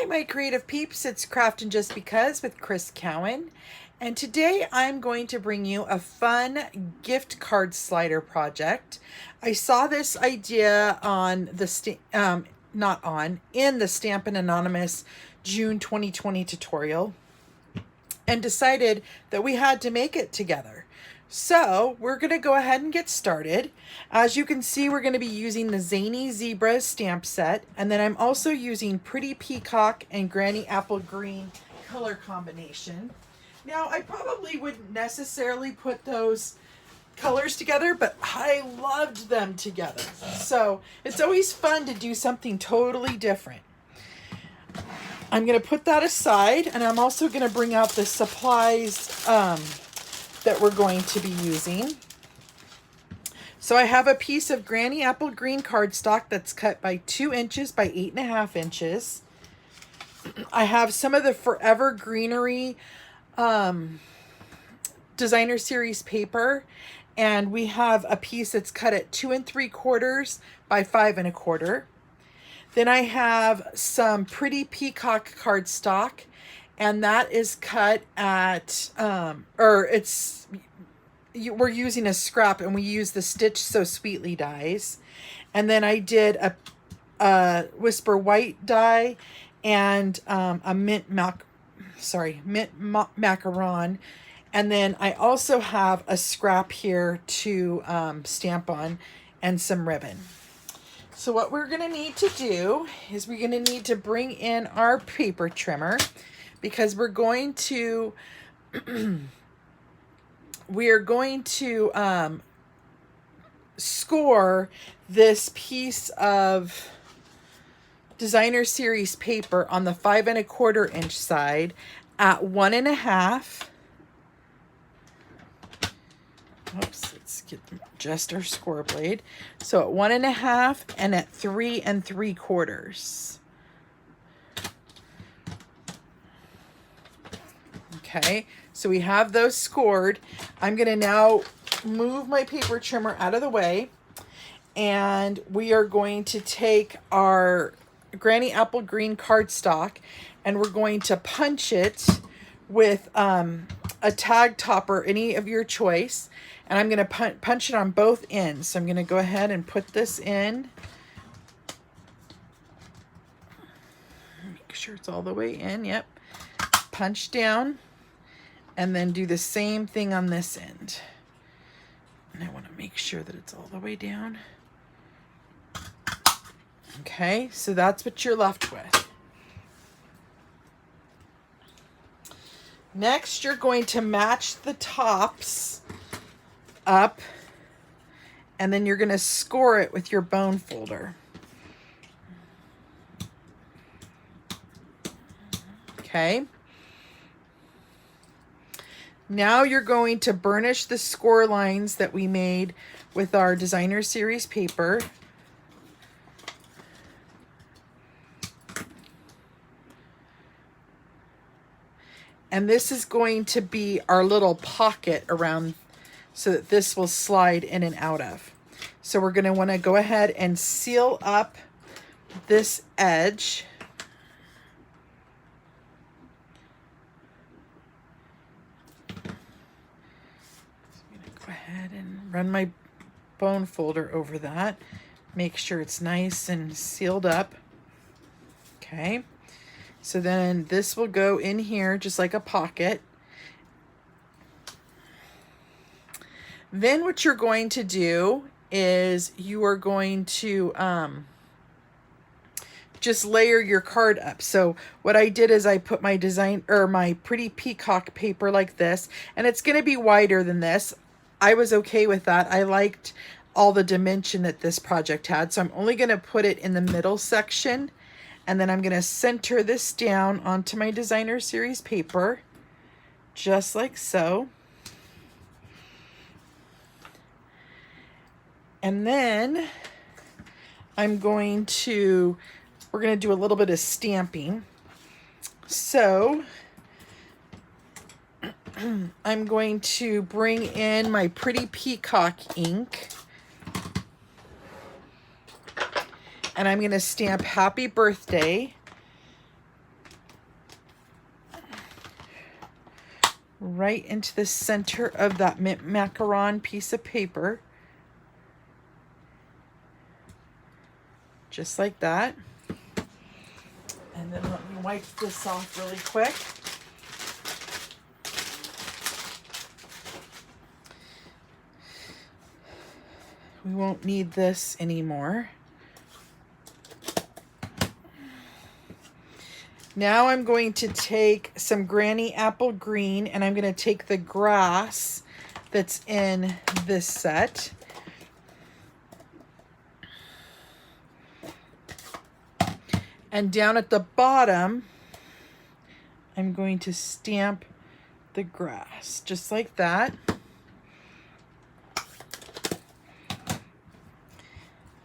Hi, my creative peeps. It's Craftin' Just Because with Cowan. And today I'm going to bring you a fun gift card slider project. I saw this idea on the in the Stampin' Anonymous June 2020 tutorial and decided that we had to make it together. So we're going to go ahead and get started. As you can see, we're going to be using the Zany Zebra stamp set, and then I'm also using Pretty Peacock and Granny Apple Green color combination. Now, I probably wouldn't necessarily put those colors together, but I loved them together. So it's always fun to do something totally different. I'm going to put that aside, and I'm also going to bring out the supplies that we're going to be using. So I have a piece of Granny Apple Green cardstock that's cut by 2 inches by 8.5 inches. I have some of the Forever Greenery Designer Series paper, and we have a piece that's cut at 2 3/4 by 5 1/4. Then I have some Pretty Peacock cardstock, and that is cut at, we're using a scrap, and we use the Stitch So Sweetly dies. And then I did a Whisper White die and a mint macaron. And then I also have a scrap here to stamp on and some ribbon. So what we're going to need to do is we're going to need to bring in our paper trimmer, because we're going to score this piece of Designer Series paper on the 5 1/4 inch side at 1.5. Oops, let's get just our score blade. So at 1.5 and at 3 3/4. Okay, so we have those scored. I'm going to now move my paper trimmer out of the way, and we are going to take our Granny Apple Green cardstock, and we're going to punch it with a tag topper, any of your choice. And I'm going to punch it on both ends. So I'm going to go ahead and put this in. Make sure it's all the way in. Yep. Punch down. And then do the same thing on this end. And I want to make sure that it's all the way down. Okay, so that's what you're left with. Next, you're going to match the tops up, and then you're going to score it with your bone folder. Okay. Now you're going to burnish the score lines that we made with our Designer Series paper. And this is going to be our little pocket around, so that this will slide in and out of. So we're going to want to go ahead and seal up this edge. Go ahead and run my bone folder over that. Make sure it's nice and sealed up. Okay. So then this will go in here just like a pocket. Then what you're going to do is you are going to just layer your card up. So what I did is I put my my Pretty Peacock paper like this, and it's going to be wider than this. I was okay with that. I liked all the dimension that this project had. So I'm only going to put it in the middle section, and then I'm going to center this down onto my Designer Series paper, just like so. And then we're going to do a little bit of stamping. So I'm going to bring in my Pretty Peacock ink, and I'm going to stamp Happy Birthday right into the center of that mint macaron piece of paper. Just like that. And then let me wipe this off really quick. We won't need this anymore. Now I'm going to take some Granny Apple Green, and I'm going to take the grass that's in this set. And down at the bottom, I'm going to stamp the grass, just like that.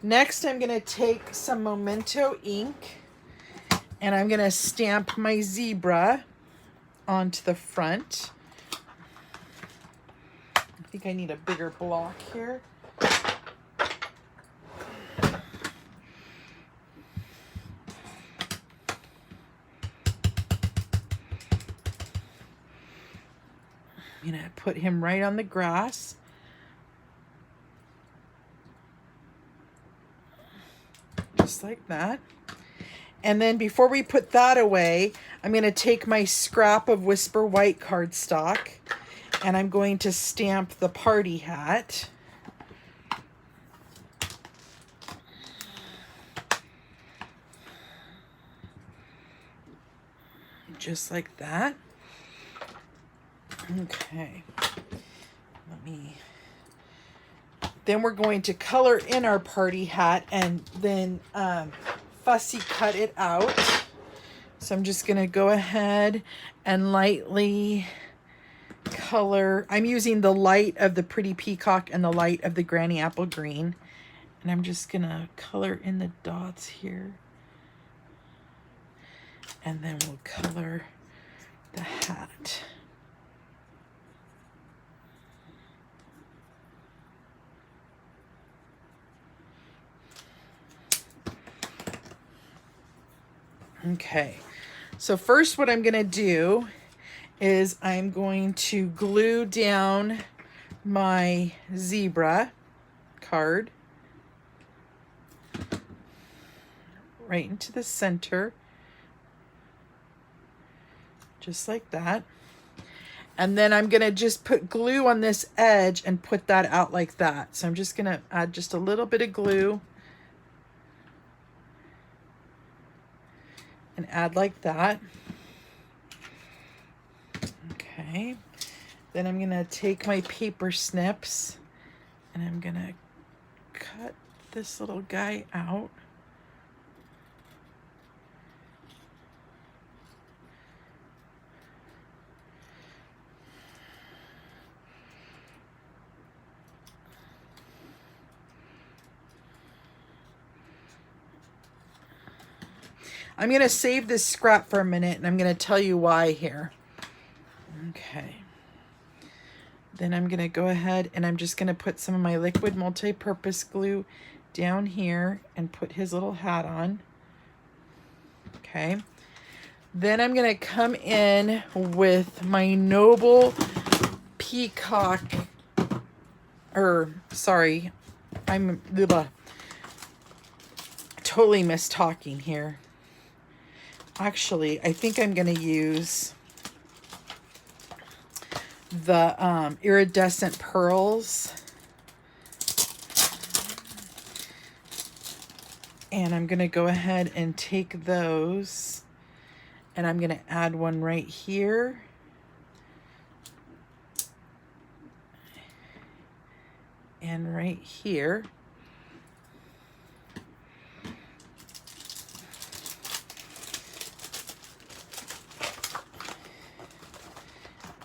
Next, I'm going to take some Memento ink, and I'm going to stamp my zebra onto the front. I think I need a bigger block here. I'm going to put him right on the grass. Just like that. And then before we put that away, I'm going to take my scrap of Whisper White cardstock, and I'm going to stamp the party hat. Just like that. Okay. Then we're going to color in our party hat and then fussy cut it out. So I'm just going to go ahead and lightly color. I'm using the light of the Pretty Peacock and the light of the Granny Apple Green. And I'm just going to color in the dots here. And then we'll color the hat. Okay, so first what I'm going to do is I'm going to glue down my zebra card right into the center, just like that. And then I'm going to just put glue on this edge and put that out like that. So I'm just going to add just a little bit of glue and add like that. Okay. Then I'm going to take my paper snips and I'm going to cut this little guy out. I'm going to save this scrap for a minute, and I'm going to tell you why here. Okay. Then I'm going to go ahead and I'm just going to put some of my liquid multi-purpose glue down here and put his little hat on. Okay. Then I'm going to come in with my Noble Peacock, I'm totally mistalking here. Actually, I think I'm going to use the iridescent pearls. And I'm going to go ahead and take those and I'm going to add one right here. And right here.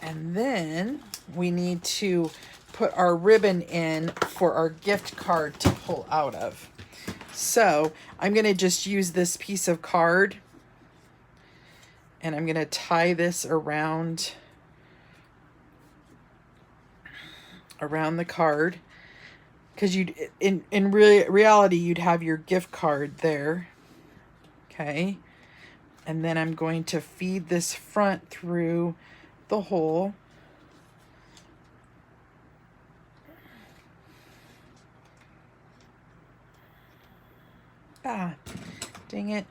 And then we need to put our ribbon in for our gift card to pull out of. So I'm going to just use this piece of card and I'm going to tie this around the card, because in reality you'd have your gift card there. Okay. And then I'm going to feed this front through the hole Dang it.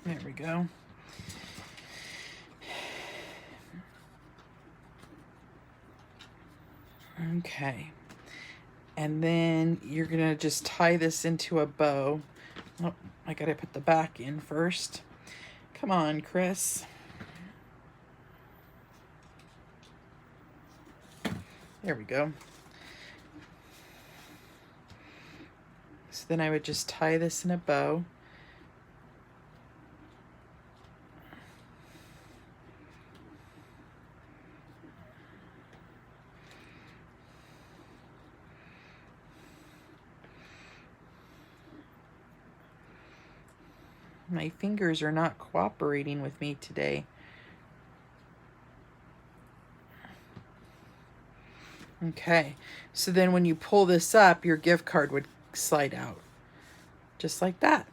There we go. Okay. And then you're gonna just tie this into a bow. Oh, I gotta put the back in first. Come on, Chris. There we go. So then I would just tie this in a bow. My fingers are not cooperating with me today. Okay, so then when you pull this up, your gift card would slide out. Just like that.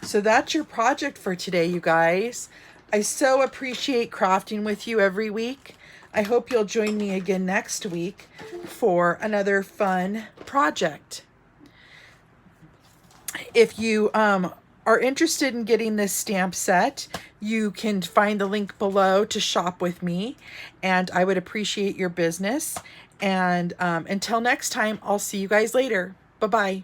So that's your project for today, you guys. I so appreciate crafting with you every week. I hope you'll join me again next week for another fun project. If you are interested in getting this stamp set, you can find the link below to shop with me, and I would appreciate your business. And until next time, I'll see you guys later. Bye-bye.